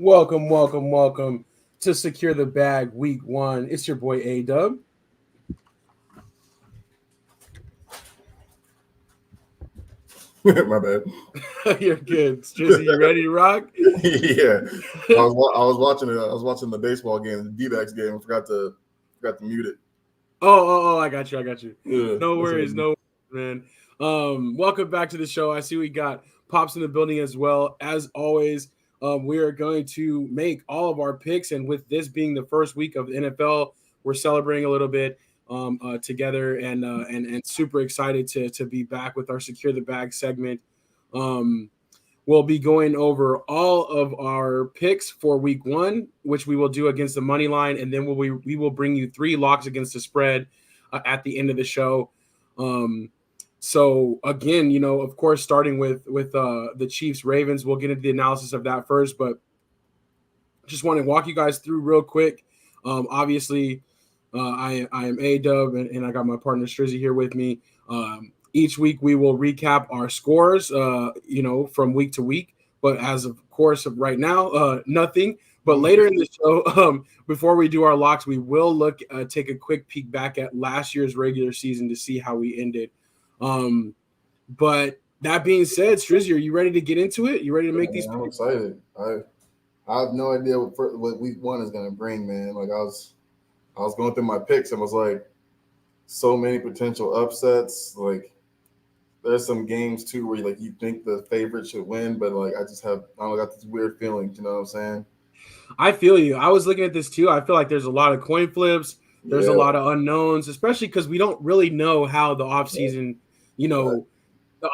Welcome to Secure the Bag Week 1. It's your boy AW. My bad. You're good. Strizzy, you ready to rock? Yeah. I was watching the baseball game, the D-backs game. I forgot to mute it. Oh, I got you. Yeah, no worries, man. Welcome back to the show. I see we got Pops in the building as well. As always, we are going to make all of our picks, and with this being the first week of the NFL, we're celebrating a little bit together, and super excited to be back with our Secure the Bag segment. We'll be going over all of our picks for week 1, which we will do against the money line, and then we will bring you 3 locks against the spread at the end of the show. So again, of course, starting with the Chiefs Ravens, we'll get into the analysis of that first, but just want to walk you guys through real quick. Obviously, I am AW, and I got my partner Strizzy here with me. Each week we will recap our scores, from week to week. But as of course of right now, nothing. But later in the show, before we do our locks, we will take a quick peek back at last year's regular season to see how we ended. But that being said, Strizzy, are you ready to get into it? You ready to make these picks? I'm excited. I have no idea what week 1 is going to bring, man. Like I was going through my picks and was like, so many potential upsets. Like there's some games too where you think the favorite should win, but I got this weird feeling. You know what I'm saying? I feel you. I was looking at this too. I feel like there's a lot of coin flips. There's a lot of unknowns, especially because we don't really know how the offseason, the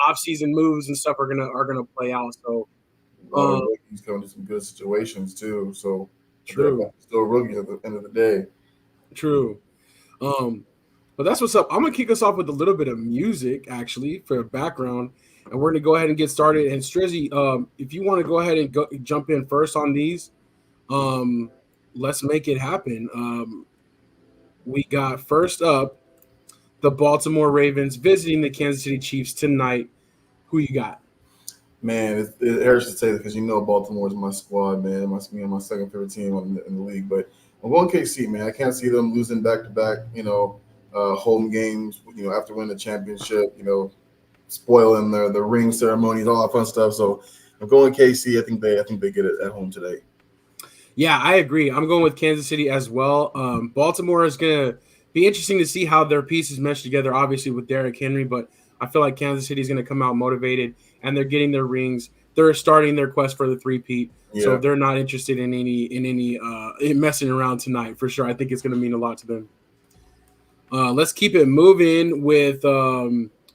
offseason moves and stuff are gonna play out. So rookies coming to some good situations too. So true. Still rookies at the end of the day. True. But that's what's up. I'm gonna kick us off with a little bit of music, actually, for background, and we're gonna go ahead and get started. And Strizzy, if you want to go ahead and jump in first on these, let's make it happen. We got first up the Baltimore Ravens visiting the Kansas City Chiefs tonight. Who you got? Man, it hurts to say that because Baltimore is my squad, man. It must be my second favorite team in the league. But I'm going KC, man. I can't see them losing back-to-back, home games, after winning the championship, spoiling the ring ceremonies, all that fun stuff. So I'm going KC. I think they get it at home today. Yeah, I agree. I'm going with Kansas City as well. Baltimore is going to be interesting to see how their pieces mesh together, obviously with Derrick Henry, but I feel like Kansas City is going to come out motivated, and they're getting their rings. they're starting their quest for the three-peat. So Yeah. they're not interested in any messing around tonight for sure. I think it's going to mean a lot to them. Let's keep it moving with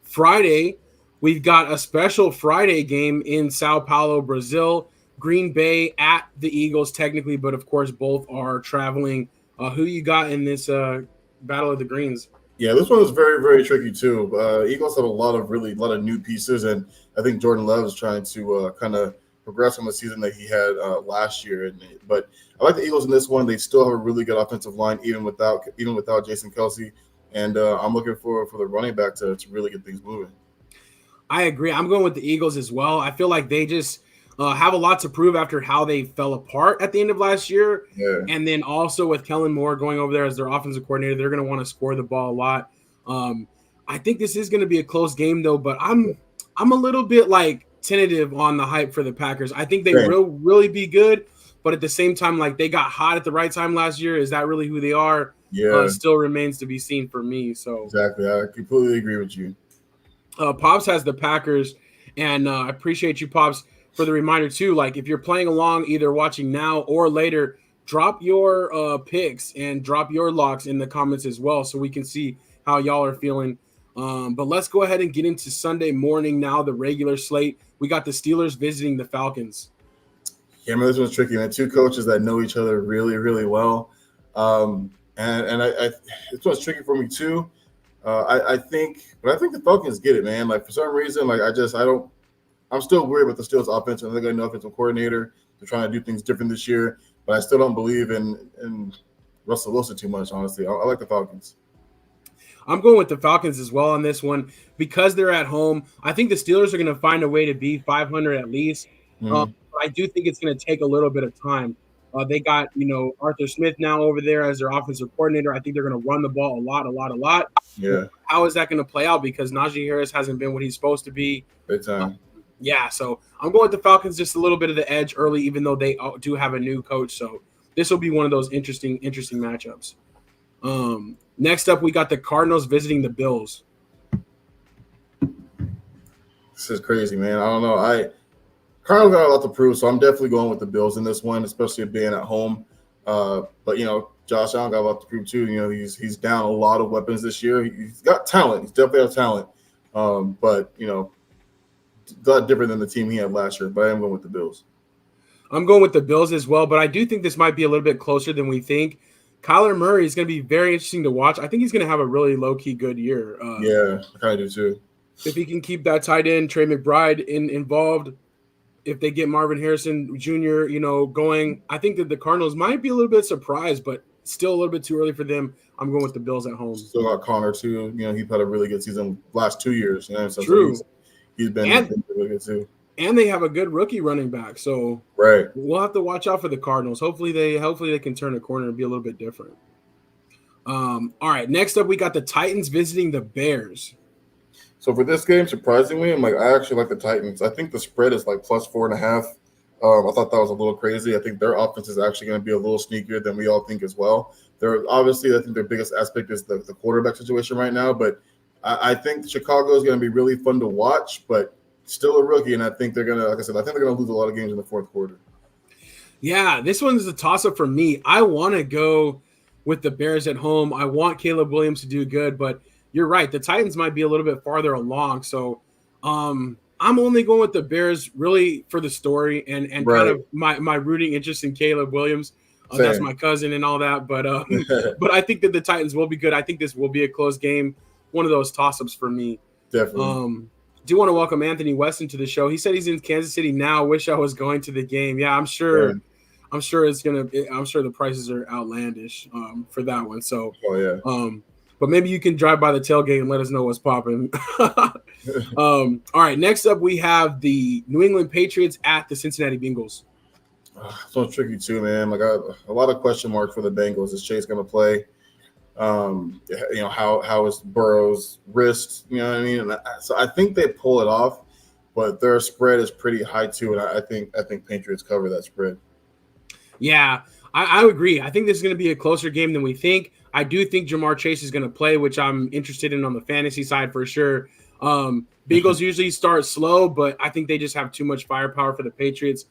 Friday. We've got a special Friday game in Sao Paulo, Brazil. Green Bay at the Eagles, technically, but of course, both are traveling. Who you got in this Battle of the Greens? Yeah, this one was very, very tricky too. Eagles have a lot of new pieces, and I think Jordan Love is trying to kind of progress from the season that he had last year. But I like the Eagles in this one. They still have a really good offensive line, even without Jason Kelsey, and I'm looking for the running back to really get things moving. I agree. I'm going with the Eagles as well. I feel like they just have a lot to prove after how they fell apart at the end of last year. Yeah. And then also with Kellen Moore going over there as their offensive coordinator, they're going to want to score the ball a lot. I think this is going to be a close game though, but I'm a little bit like tentative on the hype for the Packers. I think they will really be good, but at the same time, like they got hot at the right time last year. Is that really who they are? Yeah. Still remains to be seen for me. So exactly, I completely agree with you. Pops has the Packers, and I appreciate you, Pops, for the reminder too. Like if you're playing along, either watching now or later, drop your picks and drop your locks in the comments as well, so we can see how y'all are feeling. But let's go ahead and get into Sunday morning now. The regular slate. We got the Steelers visiting the Falcons. Yeah, man, this one's tricky, man. Two coaches that know each other really, really well, and I this one's tricky for me too. I think the Falcons get it, man. Like for some reason, like I'm still worried about the Steelers' offense. I think they got a new offensive coordinator. They're trying to do things different this year, but I still don't believe in Russell Wilson too much. Honestly, I like the Falcons. I'm going with the Falcons as well on this one because they're at home. I think the Steelers are going to find a way to be 500 at least. Mm-hmm. I do think it's going to take a little bit of time. They got, Arthur Smith now over there as their offensive coordinator. I think they're going to run the ball a lot. Yeah. How is that going to play out? Because Najee Harris hasn't been what he's supposed to be. Big time. Yeah, so I'm going with the Falcons just a little bit of the edge early, even though they do have a new coach. So this will be one of those interesting matchups. Next up, we got the Cardinals visiting the Bills. This is crazy, man. I don't know. Cardinals got a lot to prove, so I'm definitely going with the Bills in this one, especially being at home. But Josh Allen got a lot to prove too. He's down a lot of weapons this year. He's got talent. He's definitely got talent. But a lot different than the team he had last year. But I am going with the Bills. I'm going with the Bills as well, but I do think this might be a little bit closer than we think. Kyler Murray is going to be very interesting to watch. I think he's going to have a really low-key good year. Yeah, I kind of do too. If he can keep that tight end, Trey McBride, involved, if they get Marvin Harrison Jr., going, I think that the Cardinals might be a little bit surprised, but still a little bit too early for them. I'm going with the Bills at home. Still got Connor too. He's had a really good season last 2 years. So True. He's been really good too. And they have a good rookie running back, so right. We'll have to watch out for the Cardinals. Hopefully they can turn a corner and be a little bit different. All right, next up we got the Titans visiting the Bears. So for this game, surprisingly, I actually like the Titans. I think the spread is like plus 4.5. I thought that was a little crazy. I think their offense is actually going to be a little sneakier than we all think as well. I think their biggest aspect is the quarterback situation right now, but I think Chicago is going to be really fun to watch, but still a rookie, and I think they're going to, like I said, I think they're going to lose a lot of games in the fourth quarter. Yeah, this one's a toss-up for me. I want to go with the Bears at home. I want Caleb Williams to do good, but you're right. The Titans might be a little bit farther along, so I'm only going with the Bears really for the story and right. kind of my rooting interest in Caleb Williams. That's my cousin and all that, but but I think that the Titans will be good. I think this will be a close game, one of those toss-ups for me. Definitely. Do want to welcome Anthony Weston to the show. He said he's in Kansas City now. Wish I was going to the game. Yeah, I'm sure. Yeah. I'm sure the prices are outlandish for that one. So, but maybe you can drive by the tailgate and let us know what's popping. All right, next up we have the New England Patriots at the Cincinnati Bengals. So tricky too, man. A lot of question marks for the Bengals. Is Chase going to play? How is Burrow's wrist? You know what I mean? And so I think they pull it off, but their spread is pretty high too, and I think Patriots cover that spread. Yeah, I agree. I think this is going to be a closer game than we think. I do think Jamar Chase is going to play, which I'm interested in on the fantasy side for sure. Bengals usually start slow, but I think they just have too much firepower for the Patriots,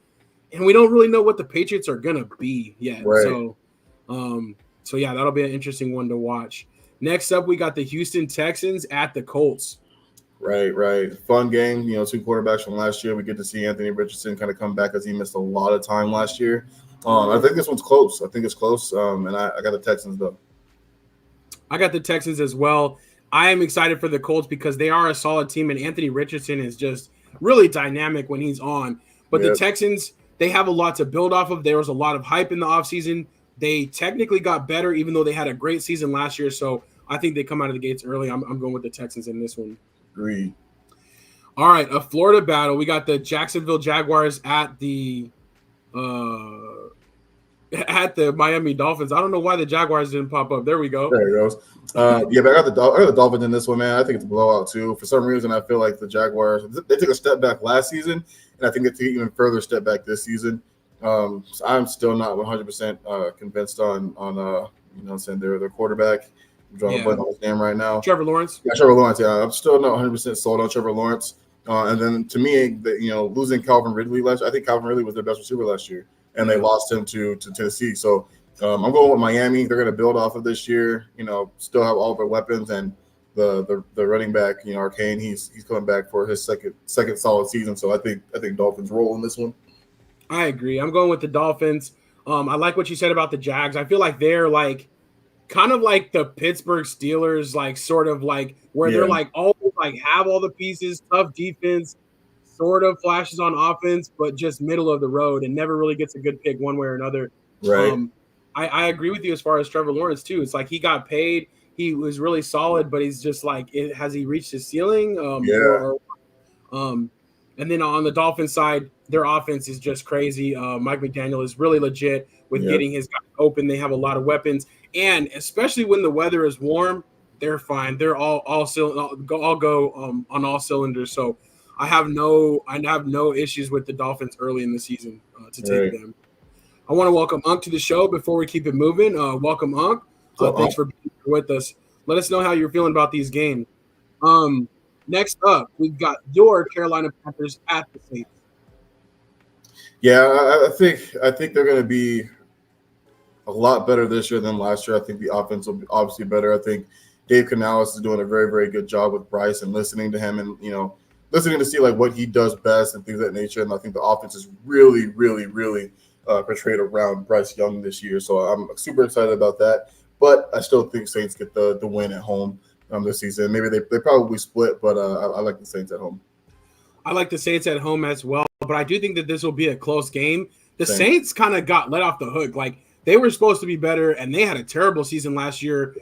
and we don't really know what the Patriots are gonna be yet. Right. So yeah, that'll be an interesting one to watch. Next up, we got the Houston Texans at the Colts. Right. Fun game. Two quarterbacks from last year. We get to see Anthony Richardson kind of come back as he missed a lot of time last year. I think this one's close. I think it's close. And I got the Texans though. I got the Texans as well. I am excited for the Colts because they are a solid team, and Anthony Richardson is just really dynamic when he's on. But the Yep. Texans, they have a lot to build off of. There was a lot of hype in the offseason. They technically got better, even though they had a great season last year. So I think they come out of the gates early. I'm going with the Texans in this one. Agreed. All right, a Florida battle. We got the Jacksonville Jaguars at the Miami Dolphins. I don't know why the Jaguars didn't pop up. There we go. There it goes. Yeah, but I got the Dolphins in this one, man. I think it's a blowout too. For some reason, I feel like the Jaguars, they took a step back last season, and I think they took even further step back this season. So I'm still not 100% convinced on their quarterback. I'm drawing a blank on his name right now. Trevor Lawrence. Yeah, Trevor Lawrence. Yeah, I'm still not 100% sold on Trevor Lawrence. And then to me, losing Calvin Ridley I think Calvin Ridley was their best receiver last year, and they lost him to Tennessee. So I'm going with Miami. They're going to build off of this year. Still have all their weapons, and the running back, Arcane, he's coming back for his second solid season. So I think Dolphins roll in this one. I agree. I'm going with the Dolphins. I like what you said about the Jags. I feel like they're like kind of like the Pittsburgh Steelers, like sort of like where they're like always like have all the pieces, tough defense, sort of flashes on offense, but just middle of the road and never really gets a good pick one way or another. Right. I agree with you as far as Trevor Lawrence too. It's like he got paid, he was really solid, but he's just like, has he reached his ceiling? And then on the Dolphins side, their offense is just crazy. Mike McDaniel is really legit with getting his guys open. They have a lot of weapons, and especially when the weather is warm, they're fine. They're all go on all cylinders. So I have no issues with the Dolphins early in the season to take them. I want to welcome Unk to the show before we keep it moving. Welcome, Unk. Thanks for being here with us. Let us know how you're feeling about these games. Next up, we've got your Carolina Panthers at the Saints. Yeah, I think they're going to be a lot better this year than last year. I think the offense will be obviously better. I think Dave Canales is doing a very, very good job with Bryce and listening to him and, listening to see like what he does best and things of that nature. And I think the offense is really, really, really portrayed around Bryce Young this year. So I'm super excited about that. But I still think Saints get the win at home this season. Maybe they probably split, but I like the Saints at home. I like the Saints at home as well, but I do think that this will be a close game. The Saints kind of got let off the hook. Like they were supposed to be better, and they had a terrible season last year,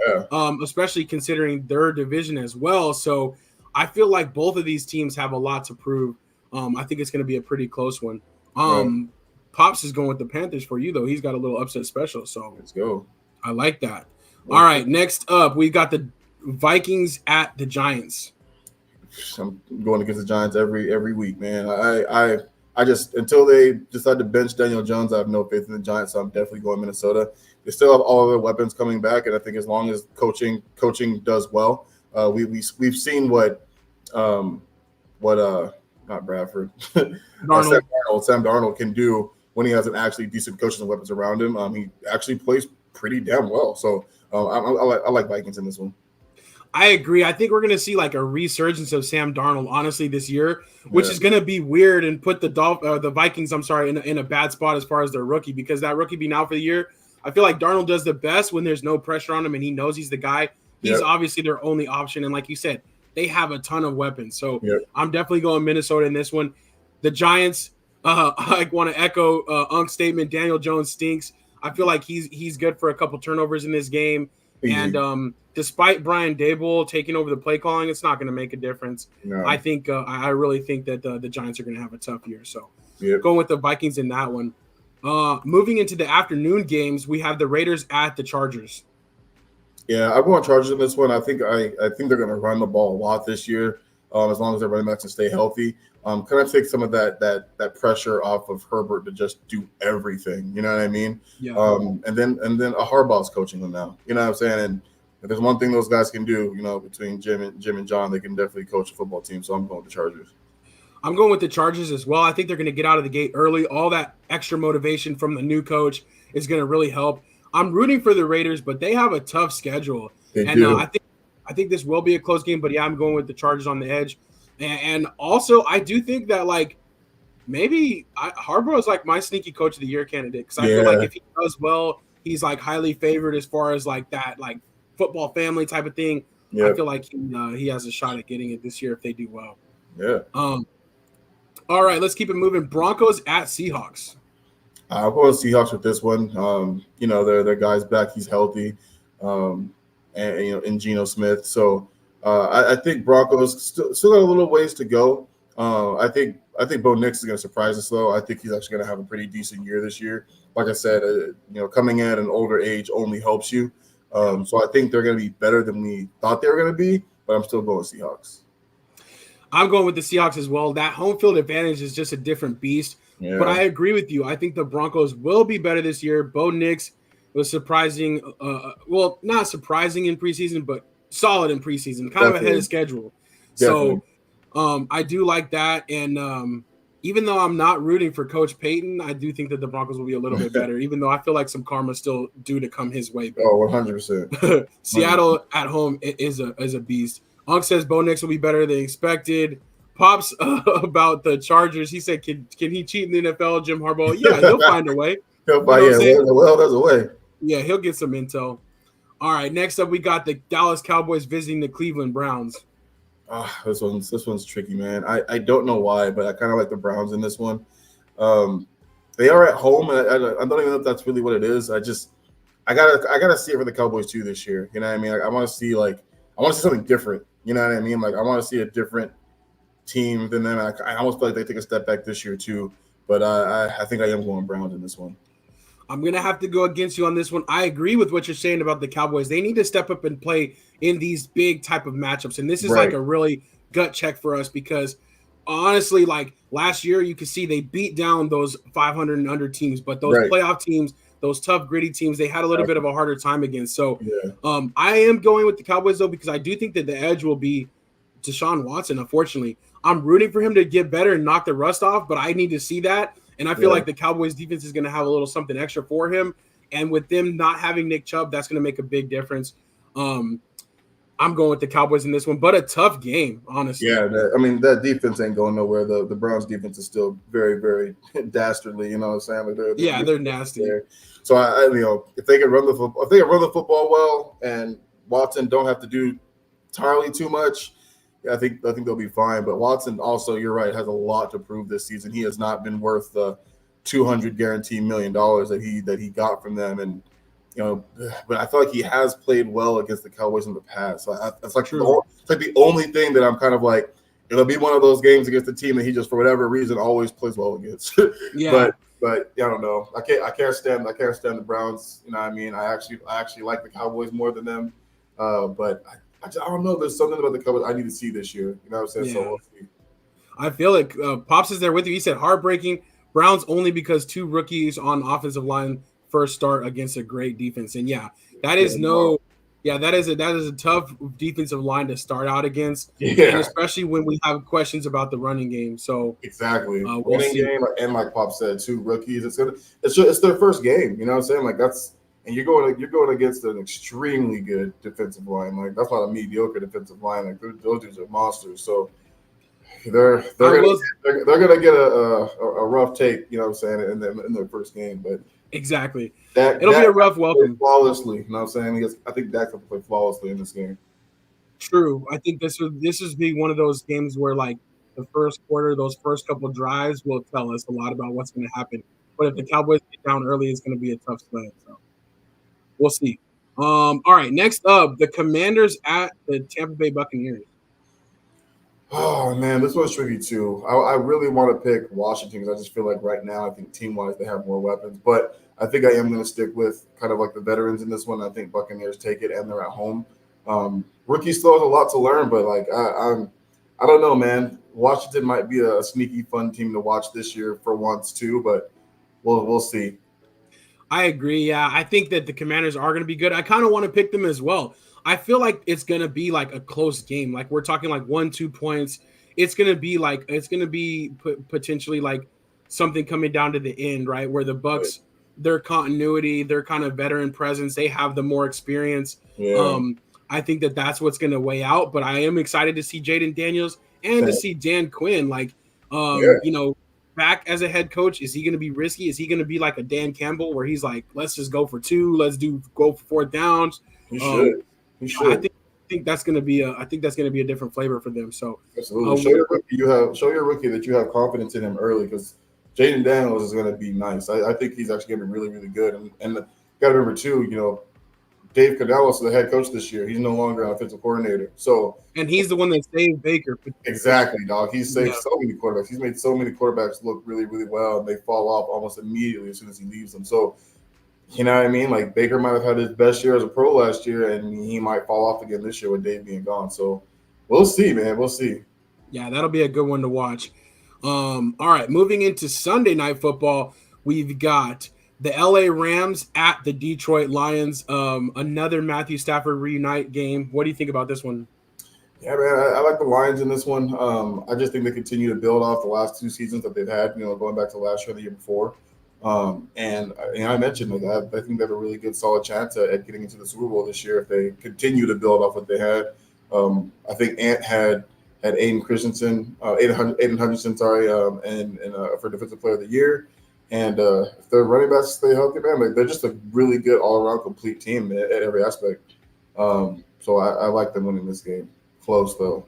especially considering their division as well. So I feel like both of these teams have a lot to prove. I think it's going to be a pretty close one. Pops is going with the Panthers for you, though. He's got a little upset special. So let's go. I like that. All right, next up, we've got the Vikings at the Giants. I'm going against the Giants every week, man. I just until they decide to bench Daniel Jones, I have no faith in the Giants. So I'm definitely going Minnesota. They still have all of their weapons coming back, and I think as long as coaching does well, we've seen what not Bradford, Sam Darnold can do when he has an actually decent coaches and weapons around him. He actually plays pretty damn well. So I like Vikings in this one. I agree. I think we're going to see like a resurgence of Sam Darnold, honestly, this year, which is going to be weird and put the Vikings, in a bad spot as far as their rookie, because that rookie being out for the year. I feel like Darnold does the best when there's no pressure on him and he knows he's the guy. He's obviously their only option. And like you said, they have a ton of weapons. So I'm definitely going Minnesota in this one. The Giants, I want to echo Unk's statement. Daniel Jones stinks. I feel like he's good for a couple turnovers in this game. And despite Brian Daboll taking over the play calling, it's not going to make a difference. No. I think I really think that the Giants are going to have a tough year. So going with the Vikings in that one. Moving into the afternoon games, we have the Raiders at the Chargers. Yeah, I'm going Chargers in this one. I think they're going to run the ball a lot this year, as long as their running backs can stay healthy. Kind of take some of that pressure off of Herbert to just do everything. You know what I mean? Yeah. And then a Harbaugh's coaching them now. You know what I'm saying? And if there's one thing those guys can do, between Jim and John, they can definitely coach a football team. So I'm going with the Chargers. I'm going with the Chargers as well. I think they're going to get out of the gate early. All that extra motivation from the new coach is going to really help. I'm rooting for the Raiders, but they have a tough schedule, They and do. I think this will be a close game. But yeah, I'm going with the Chargers on the edge, and also I do think that maybe Harbaugh is like my sneaky coach of the year candidate because I feel like Yeah. if he does well, he's like highly favored as far as like that football family type of thing. I Yep. feel like he has a shot at getting it this year if they do well. Yeah. All right, let's keep it moving. Broncos at Seahawks. I'll go with Seahawks with this one. Their guy's back. He's healthy, um, and Geno Smith. So I think Broncos still got a little ways to go. I think Bo Nix is going to surprise us though. I think he's actually going to have a pretty decent year this year. Like I said, coming at an older age only helps you. So I think they're going to be better than we thought they were going to be. But I'm still going Seahawks. I'm going with the Seahawks as well. That home field advantage is just a different beast. But Yeah. I agree with you. I think the Broncos will be better this year. Bo Nix was surprising. Well, not surprising in preseason, but solid in preseason, kind of ahead of Definitely. schedule. Definitely. So I do like that. And even though I'm not rooting for Coach Payton, I do think that the Broncos will be a little bit better, even though I feel like some karma still due to come his way. But 100%. Seattle at home is a beast. Unk says Bo Nix will be better than expected. Pops about the Chargers. He said, "Can he cheat in the NFL?" Jim Harbaugh. Yeah, he'll find a way. You know what I'm saying? Well, there's a way. Yeah, he'll get some intel. All right, next up we got the Dallas Cowboys visiting the Cleveland Browns. This one's tricky, man. I don't know why, but I kind of like the Browns in this one. They are at home, and I don't even know if that's really what it is. I gotta see it for the Cowboys too this year. You know what I mean? I want to see something different. You know what I mean? Like I want to see a different team than them. I almost feel like they take a step back this year too. But I think I am going Browns in this one. I'm going to have to go against you on this one. I agree with what you're saying about the Cowboys. They need to step up and play in these big type of matchups. And this is like Right. a really gut check for us because honestly, like last year, you could see they beat down those 500 and under teams, but those Right. playoff teams, those tough, gritty teams, they had a little bit of a harder time against. So Yeah. I am going with the Cowboys, though, because I do think that the edge will be Deshaun Watson, unfortunately. I'm rooting for him to get better and knock the rust off, but I need to see that. And I feel Yeah. like the Cowboys defense is going to have a little something extra for him. And with them not having Nick Chubb, that's going to make a big difference. I'm going with the Cowboys in this one, but a tough game, honestly. Yeah, that defense ain't going nowhere. The Browns defense is still very, very dastardly. You know what I'm saying? Like They're nasty. there. So if they can run the football, if they can run the football well, and Watson don't have to do entirely too much, yeah, I think they'll be fine. But Watson also, you're right, has a lot to prove this season. He has not been worth the $200 guaranteed million that he got from them, and but I feel like he has played well against the Cowboys in the past. So it's like the only thing that I'm kind of like, it'll be one of those games against the team that he just for whatever reason always plays well against. Yeah. But I don't know. I can't stand the Browns. You know what I mean? I actually like the Cowboys more than them. But I don't know. There's something about the Cowboys I need to see this year. You know what I'm saying? Yeah. So we'll see. I feel like Pops is there with you. He said heartbreaking. Browns only because two rookies on offensive line first start against a great defense. And that is a tough defensive line to start out against. Yeah. And especially when we have questions about the running game. So exactly. We'll Running see. game, and like Pop said, two rookies. It's their first game. You know what I'm saying? Like and you're going against an extremely good defensive line. Like that's not a mediocre defensive line. Like those dudes are monsters. So they're gonna get a rough take. You know what I'm saying in their first game, but. Exactly. It'll be a rough welcome. Flawlessly, you know what I'm saying? I think Dak will play flawlessly in this game. True. I think this would be one of those games where like the first quarter, those first couple of drives will tell us a lot about what's going to happen. But if the Cowboys get down early, it's going to be a tough sled. So we'll see. All right. Next up, the Commanders at the Tampa Bay Buccaneers. Oh man, this one's tricky too. I really want to pick Washington because I just feel like right now, I think team wise they have more weapons. But I think I am going to stick with kind of like the veterans in this one. I think Buccaneers take it and they're at home. Rookie still has a lot to learn, but like I don't know, man. Washington might be a sneaky fun team to watch this year for once too, but we'll see. I agree. Yeah, I think that the Commanders are going to be good. I kind of want to pick them as well. I feel like it's going to be like a close game. Like we're talking like 1-2 points. It's going to be potentially like something coming down to the end, right? Where the Right. Bucks, their continuity, their kind of veteran presence, they have the more experience. Yeah. Um, I think that that's what's going to weigh out. But I am excited to see Jaden Daniels and to Same. see Dan Quinn. Like, Yeah. back as a head coach, is he going to be risky? Is he going to be like a Dan Campbell where he's like, let's just go for two, go for fourth downs? He Um, should. He I should. think that's going to be a different flavor for them. So, Absolutely. Show your rookie that you have confidence in him early because Jaden Daniels is going to be nice. I think he's actually going to be really, really good. And got to remember too, Dave Canales, the head coach this year, he's no longer an offensive coordinator. So and he's the one that saved Baker. exactly, dog. He's Yeah, saved so many quarterbacks. He's made so many quarterbacks look really, really well, and they fall off almost immediately as soon as he leaves them. So you know what I mean? Like Baker might have had his best year as a pro last year, and he might fall off again this year with Dave being gone. So we'll see, man. We'll see. yeah, that'll be a good one to watch. All right, moving into Sunday night football, we've got the LA Rams at the Detroit Lions. Another Matthew Stafford reunite game. What do you think about this one? Yeah, man, I like the Lions in this one. I just think they continue to build off the last two seasons that they've had. Going back to last year, the year before. And I mentioned like I think they have a really good, solid chance at getting into the Super Bowl this year if they continue to build off what they had. I think Ant had Aiden Christensen, Aiden Hutchinson, sorry, and for Defensive Player of the Year. And if their running backs stay healthy, man, like they're just a really good all around complete team at every aspect. So I like them winning this game. Close though.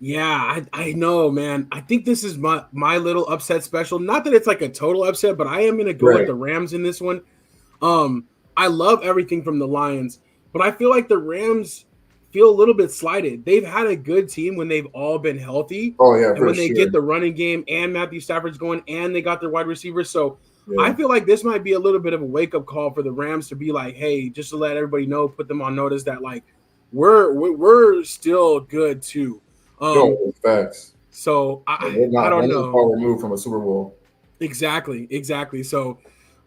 Yeah, I know, man. I think this is my little upset special. Not that it's like a total upset, but I am gonna go with Right. the Rams in this one. I love everything from the Lions, but I feel like the Rams feel a little bit slighted. They've had a good team when they've all been healthy, Oh yeah, and for when they sure. get the running game and Matthew Stafford's going, and they got their wide receivers. So I Yeah. feel like this might be a little bit of a wake up call for the Rams to be like, hey, just to let everybody know, put them on notice that like we're still good too. Um, Yo, facts. so Like, we're I not don't one far know. removed from a Super Bowl. Exactly. So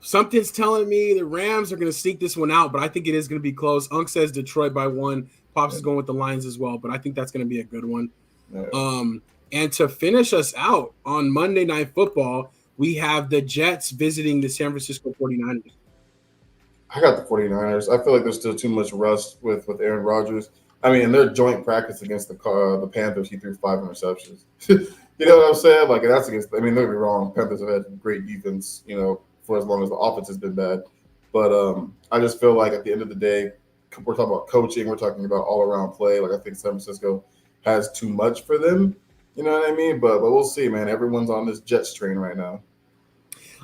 something's telling me the Rams are going to sneak this one out, but I think it is going to be close. Unc says Detroit by one. Pops Yeah. is going with the Lions as well, but I think that's going to be a good one. Yeah. And to finish us out on Monday Night Football, we have the Jets visiting the San Francisco 49ers. I got the 49ers. I feel like there's still too much rust with Aaron Rodgers. I mean, in their joint practice against the Panthers, he threw 5 interceptions. You know what I'm saying? Like that's against. I mean, don't get me wrong. Panthers have had great defense, for as long as the offense has been bad. But I just feel like at the end of the day, we're talking about coaching. We're talking about all around play. Like I think San Francisco has too much for them. You know what I mean? But we'll see, man. Everyone's on this Jets train right now.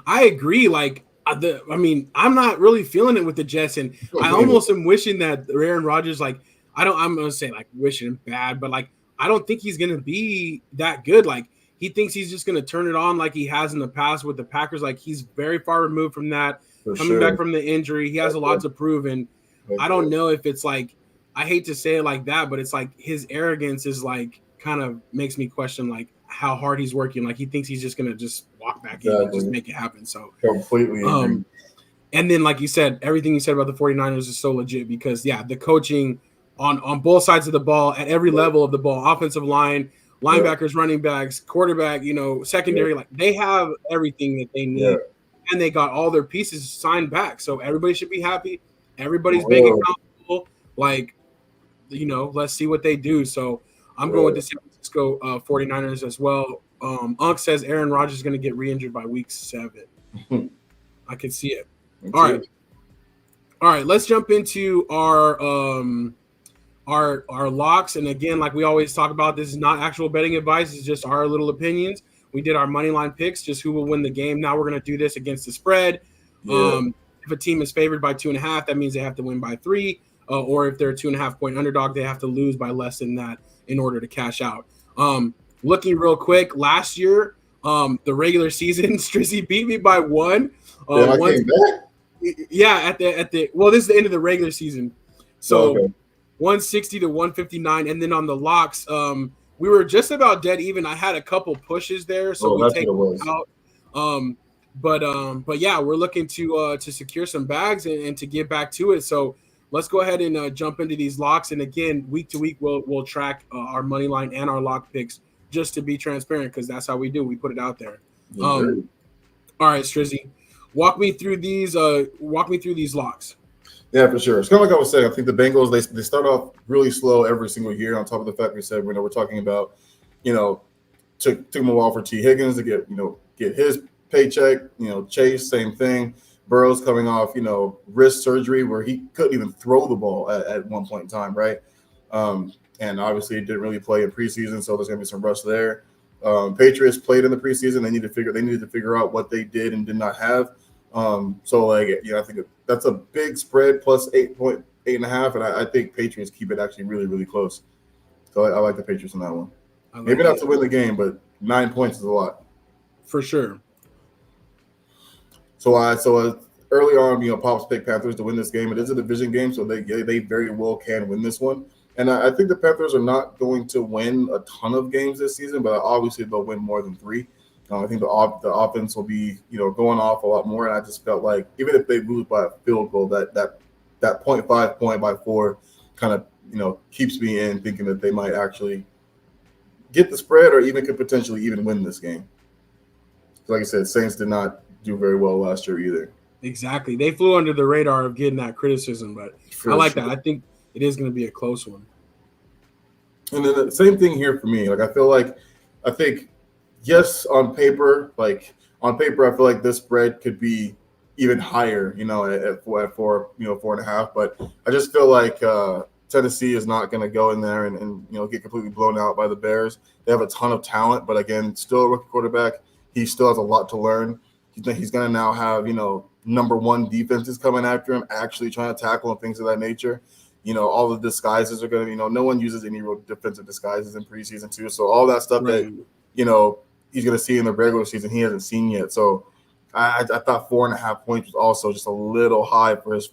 I agree. Like I'm not really feeling it with the Jets, and I Me almost am wishing that Aaron Rodgers, like, I'm gonna say like wishing him bad, but like I don't think he's gonna be that good. Like he thinks he's just gonna turn it on like he has in the past with the Packers. Like he's very far removed from that. for Coming back sure. from the injury, he has Heck a yeah. lot to prove, and Heck I yeah. don't know if it's like I hate to say it like that, but it's like his arrogance is like kind of makes me question like how hard he's working. Like he thinks he's just gonna just walk back in and just Exactly. make it happen. So Completely agree. um and then like you said, everything you said about the 49ers is so legit because yeah, the coaching on both sides of the ball at every Yep. level of the ball, offensive line, Yep. linebackers, running backs, quarterback, Yep. secondary, like they have everything that they Yeah. need and they got all their pieces signed back. So everybody should be happy. Everybody's For bank real. account full. Like let's see what they do. So I'm going with Yeah. the San Francisco 49ers as well. Unc says Aaron Rodgers is going to get re-injured by week 7. I can see it. Me All right. too. All right. Let's jump into our locks. And again, like we always talk about, this is not actual betting advice. It's just our little opinions. We did our money line picks, just who will win the game. Now we're going to do this against the spread. Yeah. If a team is favored by 2.5, that means they have to win by 3. Or if they're a 2.5-point underdog, they have to lose by less than that in order to cash out. Looking real quick, last year, the regular season, Strizzy beat me by 1. Damn, I One, came back. yeah, this is the end of the regular season, Oh, so okay. 160 to 159, and then on the locks, we were just about dead even. I had a couple pushes there, so Oh, we that's take what it was. out. But yeah, we're looking to secure some bags and to get back to it. So let's go ahead and jump into these locks. And again, week to week, we'll track our money line and our lock picks just to be transparent because that's how we do. We put it out there. Yes, sir. All right, Strizzy, walk me through these. Walk me through these locks. Yeah, for sure. It's kind of like I was saying. I think the Bengals they start off really slow every single year. On top of the fact we said we're talking about, you know, took him a while for T Higgins to get his paycheck. Chase same thing. Burrow's coming off wrist surgery where he couldn't even throw the ball at one point in time, right? And obviously he didn't really play in preseason, so there's gonna be some rust there. Patriots played in the preseason. They needed to figure out what they did and did not have. So I think that's a big spread plus 8.8.5, and I think Patriots keep it actually really, really close. So I like the Patriots in that one. Maybe not to win the game, but 9 points is a lot for sure. So early on, Pops picked Panthers to win this game. It is a division game, so they very well can win this one. And I think the Panthers are not going to win a ton of games this season, but obviously they'll win more than 3. I think the offense will be, going off a lot more. And I just felt like even if they lose by a field goal, that 0.5 point by 4 kind of, keeps me in thinking that they might actually get the spread or even could potentially even win this game. So like I said, Saints did not do very well last year either. Exactly. They flew under the radar of getting that criticism, but I like that. I think it is going to be a close one. And then the same thing here for me. I think, yes, on paper, I feel like this spread could be even higher, at 4.5. But I just feel like Tennessee is not going to go in there and get completely blown out by the Bears. They have a ton of talent, but again, still a rookie quarterback. He still has a lot to learn. He's going to now have, number 1 defenses coming after him, actually trying to tackle and things of that nature. All the disguises are going to, no one uses any real defensive disguises in preseason too. So all that stuff that, he's going to see in the regular season, he hasn't seen yet. So I thought 4.5 points was also just a little high for his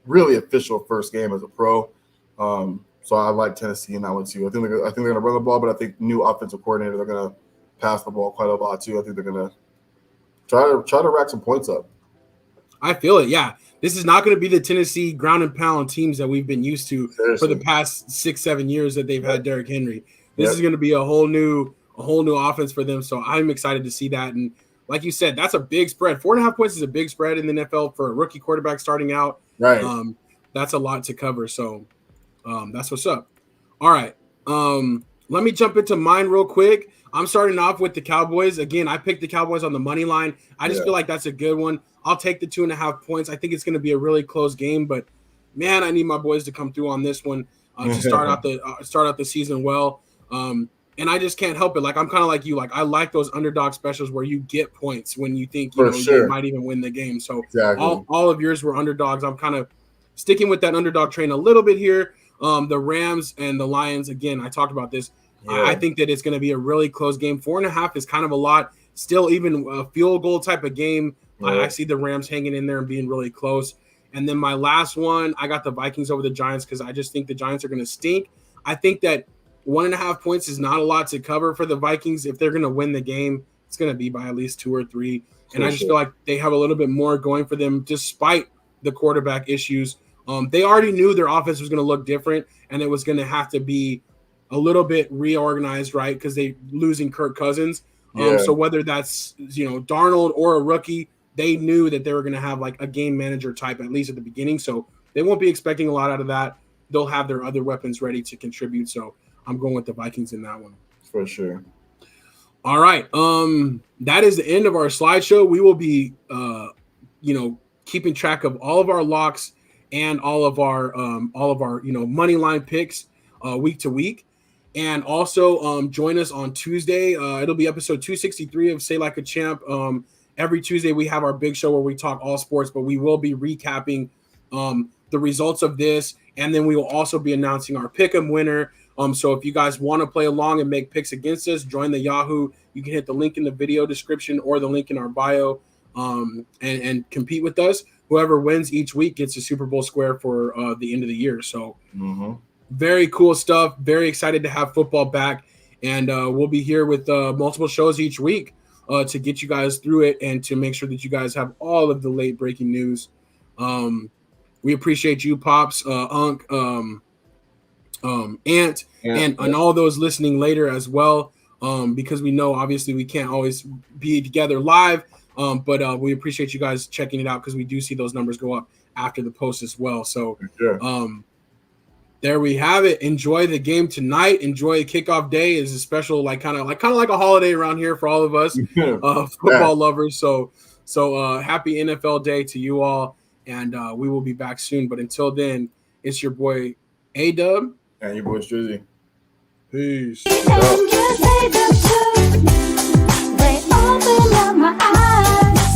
really official first game as a pro. So I like Tennessee in that one too. I think they're going to run the ball, but I think new offensive coordinator, they're going to pass the ball quite a lot too. I think they're going to try to rack some points up. I feel it. Yeah. This is not going to be the Tennessee ground and pound teams that we've been used to for the past 6-7 years that they've had Derrick Henry. This is going to be a whole new offense for them. So I'm excited to see that. And like you said, that's a big spread. 4.5 points is a big spread in the NFL for a rookie quarterback starting out. Right. That's a lot to cover. So that's what's up. All right. Let me jump into mine real quick. I'm starting off with the Cowboys. Again, I picked the Cowboys on the money line. I just feel like that's a good one. I'll take the 2.5 points. I think it's going to be a really close game, but man, I need my boys to come through on this one to start out the season well. And I just can't help it. Like I'm kind of like you. Like I like those underdog specials where you get points when you think you might even win the game. So all of yours were underdogs. I'm kind of sticking with that underdog train a little bit here. The Rams and the Lions. Again, I talked about this. I think that it's going to be a really close game. 4.5 is kind of a lot. Still, even a field goal type of game. I see the Rams hanging in there and being really close. And then my last one, I got the Vikings over the Giants because I just think the Giants are going to stink. I think that 1.5 points is not a lot to cover for the Vikings. If they're going to win the game, it's going to be by at least 2 or 3. And I just feel like they have a little bit more going for them despite the quarterback issues. They already knew their offense was going to look different and it was going to have to be a little bit reorganized, right? Because they losing Kirk Cousins. So whether that's, Darnold or a rookie, they knew that they were going to have like a game manager type, at least at the beginning. So they won't be expecting a lot out of that. They'll have their other weapons ready to contribute. So I'm going with the Vikings in that one. For sure. All right. That is the end of our slideshow. We will be, keeping track of all of our locks and all of our money line picks week to week. And also join us on Tuesday. It'll be episode 263 of Say Like a Champ. Every Tuesday we have our big show where we talk all sports, but we will be recapping the results of this. And then we will also be announcing our pick'em winner. So if you guys want to play along and make picks against us, join the Yahoo. You can hit the link in the video description or the link in our bio and compete with us. Whoever wins each week gets a Super Bowl square for the end of the year. So very cool stuff. Very excited to have football back. And we'll be here with multiple shows each week. to get you guys through it and to make sure that you guys have all of the late breaking news. We appreciate you, Pops, Unc, Ant, and all those listening later as well, because we know obviously we can't always be together live, but we appreciate you guys checking it out because we do see those numbers go up after the post as well. So there we have it. Enjoy the game tonight. Enjoy the kickoff day. Is a special, kind of like a holiday around here for all of us football lovers. So happy NFL day to you all, and we will be back soon. But until then, it's your boy AW and your boy Strizzy. Peace. They open up my eyes.